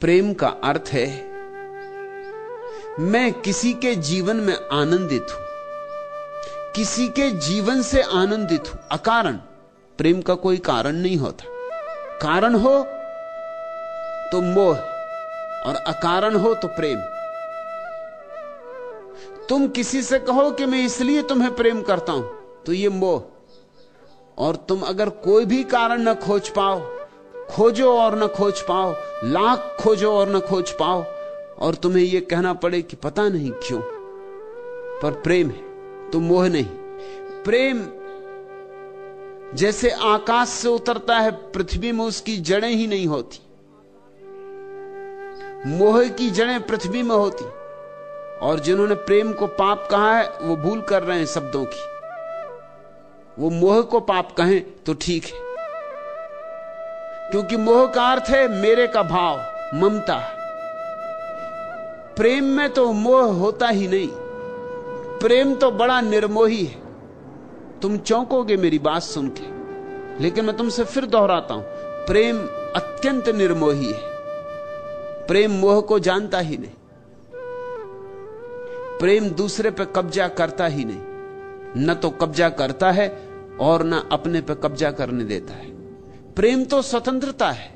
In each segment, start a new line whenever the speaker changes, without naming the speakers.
प्रेम का अर्थ है मैं किसी के जीवन में आनंदित हूं, किसी के जीवन से आनंदित हूं, अकारण। प्रेम का कोई कारण नहीं होता। कारण हो तो मोह और अकारण हो तो प्रेम। तुम किसी से कहो कि मैं इसलिए तुम्हें प्रेम करता हूं, तो यह मोह। और तुम अगर कोई भी कारण न खोज पाओ, खोजो और न खोज पाओ, लाख खोजो और न खोज पाओ, और तुम्हें यह कहना पड़े कि पता नहीं क्यों, पर प्रेम है, तो मोह नहीं। प्रेम जैसे आकाश से उतरता है, पृथ्वी में उसकी जड़ें ही नहीं होती। मोह की जड़ें पृथ्वी में होती। और जिन्होंने प्रेम को पाप कहा है वो भूल कर रहे हैं शब्दों की। वो मोह को पाप कहें तो ठीक है, क्योंकि मोह का अर्थ है मेरे का भाव, ममता। प्रेम में तो मोह होता ही नहीं। प्रेम तो बड़ा निर्मोही है। तुम चौंकोगे मेरी बात सुन के, लेकिन मैं तुमसे फिर दोहराता हूं, प्रेम अत्यंत निर्मोही है। प्रेम मोह को जानता ही नहीं। प्रेम दूसरे पे कब्जा करता ही नहीं। न तो कब्जा करता है और न अपने पे कब्जा करने देता है। प्रेम तो स्वतंत्रता है।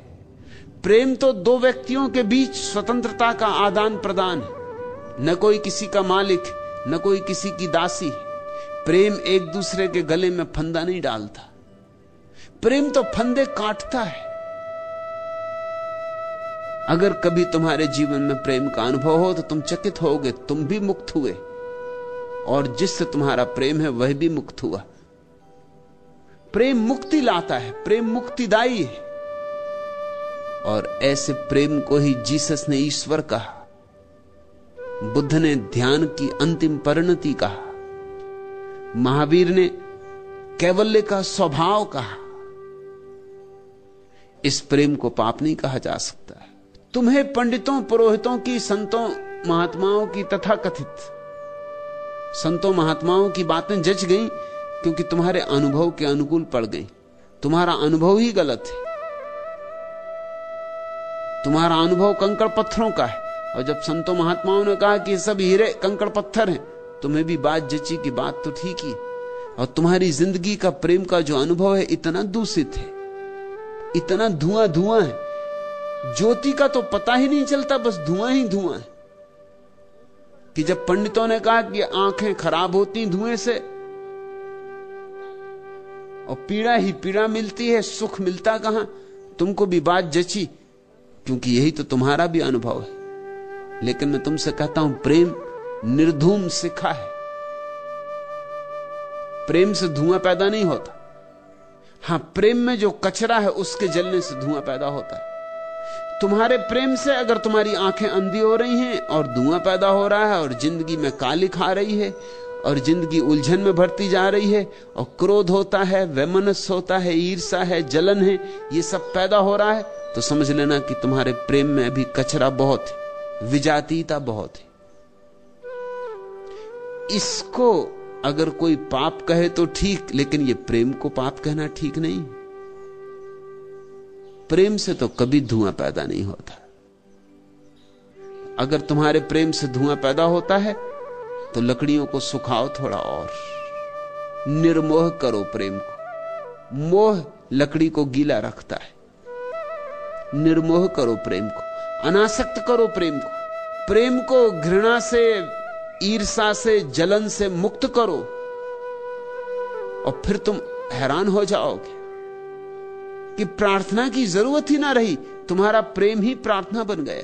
प्रेम तो दो व्यक्तियों के बीच स्वतंत्रता का आदान प्रदान है। न कोई किसी का मालिक, न कोई किसी की दासी। प्रेम एक दूसरे के गले में फंदा नहीं डालता। प्रेम तो फंदे काटता है। अगर कभी तुम्हारे जीवन में प्रेम का अनुभव हो तो तुम चकित होगे, तुम भी मुक्त हुए और जिससे तुम्हारा प्रेम है वह भी मुक्त हुआ। प्रेम मुक्ति लाता है, प्रेम मुक्तिदायी है। और ऐसे प्रेम को ही जीसस ने ईश्वर कहा, बुद्ध ने ध्यान की अंतिम परिणति कहा, महावीर ने कैवल्य का स्वभाव कहा। इस प्रेम को पाप नहीं कहा जा सकता। तुम्हें पंडितों, पुरोहितों की, संतों, महात्माओं की, तथाकथित संतों महात्माओं की बातें जच गईं क्योंकि तुम्हारे अनुभव के अनुकूल पड़ गईं। तुम्हारा अनुभव ही गलत है। तुम्हारा अनुभव कंकड़ पत्थरों का है। और जब संतों महात्माओं ने कहा कि सब हीरे कंकड़ पत्थर हैं, तुम्हें भी बात जची कि बात तो ठीक ही। और तुम्हारी जिंदगी का प्रेम का जो अनुभव है इतना दूषित है, इतना धुआं धुआं है, ज्योति का तो पता ही नहीं चलता, बस धुआं ही धुआं है। कि जब पंडितों ने कहा कि आंखें खराब होती धुएं से और पीड़ा ही पीड़ा मिलती है, सुख मिलता कहां, तुमको भी बात जची क्योंकि यही तो तुम्हारा भी अनुभव है। लेकिन मैं तुमसे कहता हूं, प्रेम निर्धूम शिखा है। प्रेम से धुआं पैदा नहीं होता। हां, प्रेम में जो कचरा है उसके जलने से धुआं पैदा होता है। तुम्हारे प्रेम से अगर तुम्हारी आंखें अंधी हो रही हैं और धुआं पैदा हो रहा है और जिंदगी में काली खा रही है और जिंदगी उलझन में भरती जा रही है और क्रोध होता है, वैमनस्य होता है, ईर्ष्या है, जलन है, ये सब पैदा हो रहा है, तो समझ लेना कि तुम्हारे प्रेम में अभी कचरा बहुत है, विजातीयता बहुत है। इसको अगर कोई पाप कहे तो ठीक, लेकिन ये प्रेम को पाप कहना ठीक नहीं। प्रेम से तो कभी धुआं पैदा नहीं होता। अगर तुम्हारे प्रेम से धुआं पैदा होता है तो लकड़ियों को सुखाओ थोड़ा और निर्मोह करो प्रेम को। मोह लकड़ी को गीला रखता है। निर्मोह करो प्रेम को, अनासक्त करो प्रेम को। प्रेम को घृणा से, ईर्ष्या से, जलन से मुक्त करो और फिर तुम हैरान हो जाओगे कि प्रार्थना की जरूरत ही ना रही। तुम्हारा प्रेम ही प्रार्थना बन गया।